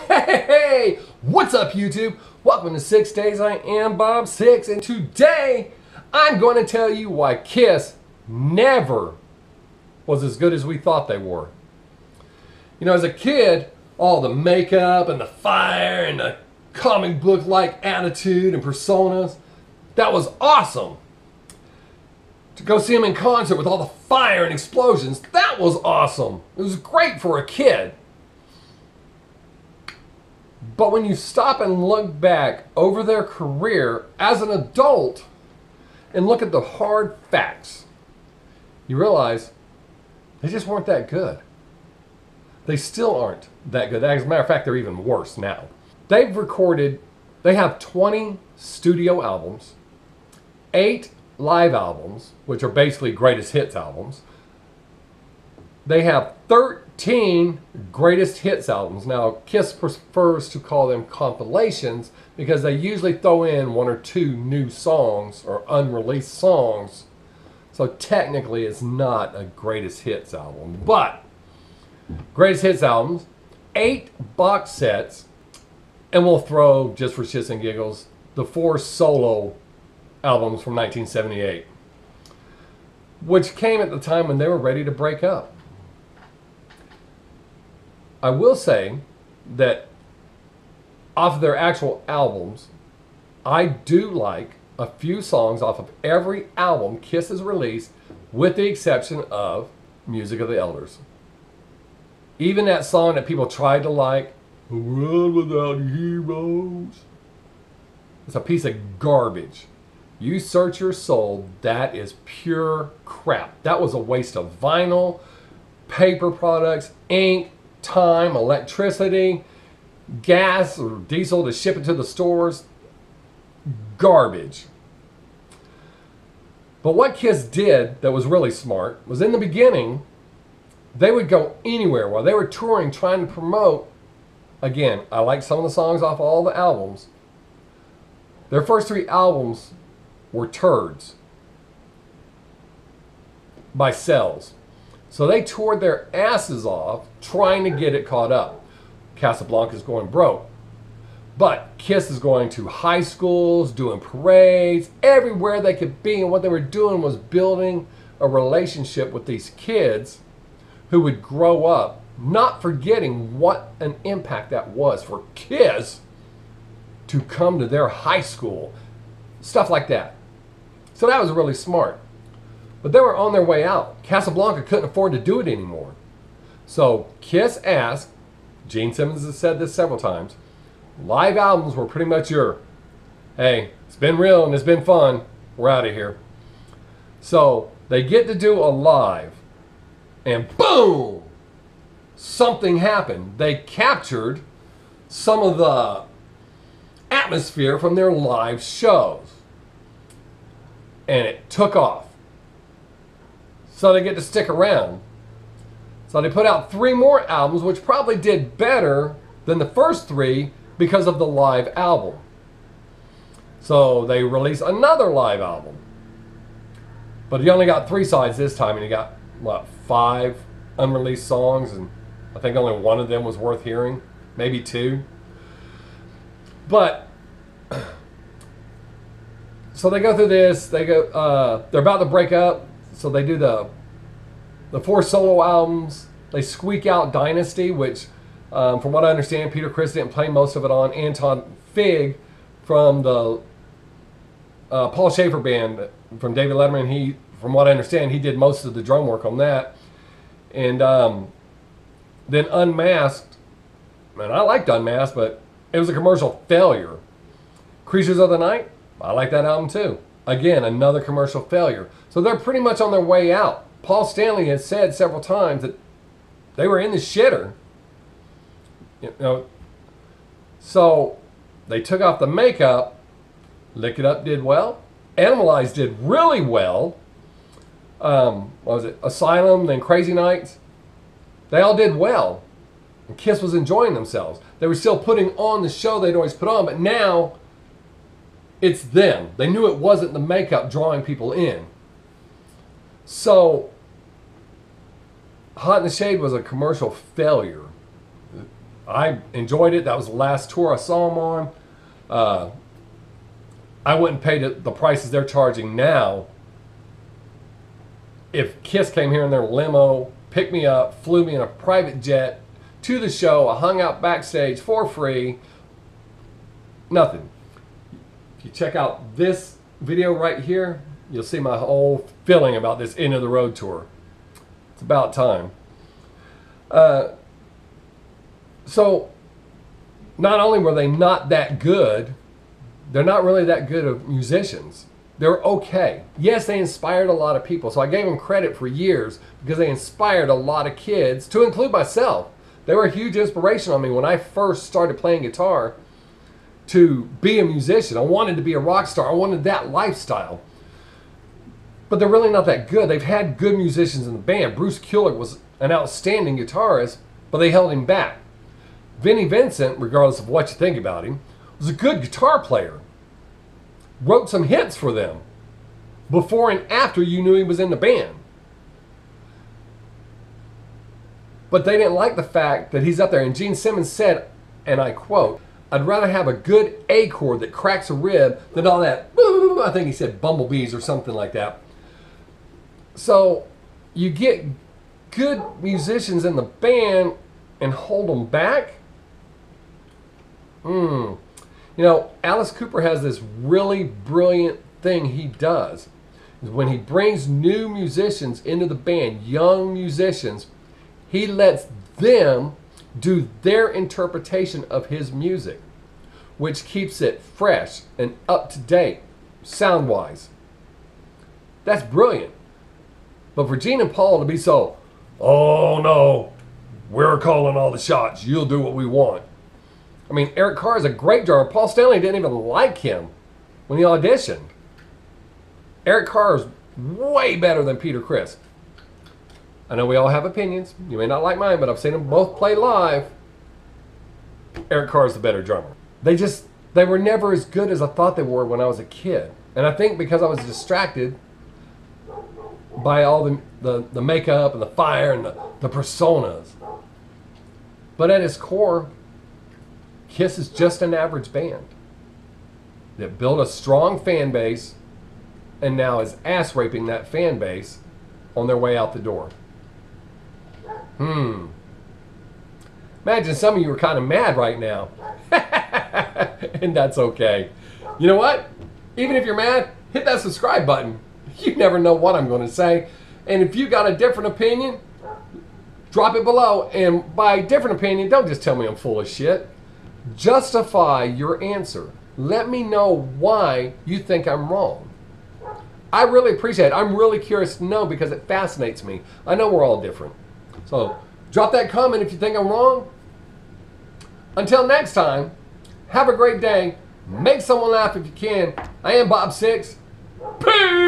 Hey, what's up YouTube? Welcome to Sixx Daze. I am Bob Sixx, and today I'm going to tell you why Kiss never was as good as we thought they were. You know, as a kid, all the makeup and the fire and the comic book-like attitude and personas, that was awesome. To go see them in concert with all the fire and explosions, that was awesome. It was great for a kid. But when you stop and look back over their career as an adult and look at the hard facts, you realize they just weren't that good. They still aren't that good. As a matter of fact, they're even worse now. They have 20 studio albums, 8 live albums, which are basically greatest hits albums. They have 13 greatest hits albums. Now, Kiss prefers to call them compilations because they usually throw in 1 or 2 new songs or unreleased songs. So technically it's not a greatest hits album, but greatest hits albums, 8 box sets, and we'll throw, just for shits and giggles, the 4 solo albums from 1978, which came at the time when they were ready to break up. I will say that off of their actual albums, I do like a few songs off of every album Kiss has released, with the exception of Music of the Elders. Even that song that people tried to like, "A World Without Heroes," it's a piece of garbage. You search your soul, that is pure crap. That was a waste of vinyl, paper products, ink, time, electricity, gas or diesel to ship it to the stores. Garbage. But what Kiss did that was really smart was, in the beginning, they would go anywhere while they were touring, trying to promote. Again, I like some of the songs off all the albums. Their first 3 albums were turds by sales. So they toured their asses off trying to get it caught up. Casablanca's going broke. But Kiss is going to high schools, doing parades, everywhere they could be. And what they were doing was building a relationship with these kids who would grow up not forgetting what an impact that was for Kiss to come to their high school. Stuff like that. So that was really smart. But they were on their way out. Casablanca couldn't afford to do it anymore. So Kiss asked, Gene Simmons has said this several times, live albums were pretty much your, hey, it's been real and it's been fun, we're out of here. So they get to do a live, and boom, something happened. They captured some of the atmosphere from their live shows, and it took off. So they get to stick around. So they put out 3 more albums, which probably did better than the first 3 because of the live album. So they released another live album. But you only got 3 sides this time, and you got, what, 5 unreleased songs, and I think only 1 of them was worth hearing, maybe 2. But so they go through this, they're about to break up. So they do the 4 solo albums. They squeak out Dynasty, which, from what I understand, Peter Criss didn't play most of it on. Anton Fig from the Paul Schaefer band from David Letterman, from what I understand, he did most of the drum work on that. And then Unmasked, man, I liked Unmasked, but it was a commercial failure. Creatures of the Night, I like that album too. Again, another commercial failure. So they're pretty much on their way out. Paul Stanley has said several times that they were in the shitter. You know, so they took off the makeup. Lick It Up did well. Animalize did really well. What was it? Asylum, then Crazy Nights. They all did well. And Kiss was enjoying themselves. They were still putting on the show they'd always put on, but now it's them. They knew it wasn't the makeup drawing people in. So Hot in the Shade was a commercial failure. I enjoyed it. That was the last tour I saw them on. I wouldn't pay the prices they're charging now if Kiss came here in their limo, picked me up, flew me in a private jet to the show. I hung out backstage for free. Nothing. If you check out this video right here, you'll see my whole feeling about this end of the road tour. It's about time. So not only were they not that good, they're not really that good of musicians. They're okay. Yes, they inspired a lot of people. So I gave them credit for years because they inspired a lot of kids, to include myself. They were a huge inspiration on me when I first started playing guitar to be a musician. I wanted to be a rock star. I wanted that lifestyle. But they're really not that good. They've had good musicians in the band. Bruce Kulick was an outstanding guitarist, but they held him back. Vinnie Vincent, regardless of what you think about him, was a good guitar player. Wrote some hits for them before and after you knew he was in the band. But they didn't like the fact that he's up there. And Gene Simmons said, and I quote, "I'd rather have a good A chord that cracks a rib than all that," I think he said bumblebees or something like that. So you get good musicians in the band and hold them back? You know, Alice Cooper has this really brilliant thing he does. When he brings new musicians into the band, young musicians, he lets them do their interpretation of his music, which keeps it fresh and up to date, sound-wise. That's brilliant. But for Gene and Paul to be so, "Oh no, we're calling all the shots, you'll do what we want." I mean, Eric Carr is a great drummer. Paul Stanley didn't even like him when he auditioned. Eric Carr is way better than Peter Criss. I know we all have opinions. You may not like mine, but I've seen them both play live. Eric Carr is the better drummer. They were never as good as I thought they were when I was a kid. And I think because I was distracted by all the makeup and the fire and the personas. But at its core, Kiss is just an average band that built a strong fan base and now is ass raping that fan base on their way out the door. Imagine some of you are kind of mad right now. And that's okay. You know what? Even if you're mad, hit that subscribe button. You never know what I'm going to say. And if you got a different opinion, drop it below. And by different opinion, don't just tell me I'm full of shit. Justify your answer. Let me know why you think I'm wrong. I really appreciate it. I'm really curious to know because it fascinates me. I know we're all different. So drop that comment if you think I'm wrong. Until next time, have a great day. Make someone laugh if you can. I am Bob Sixx. Peace!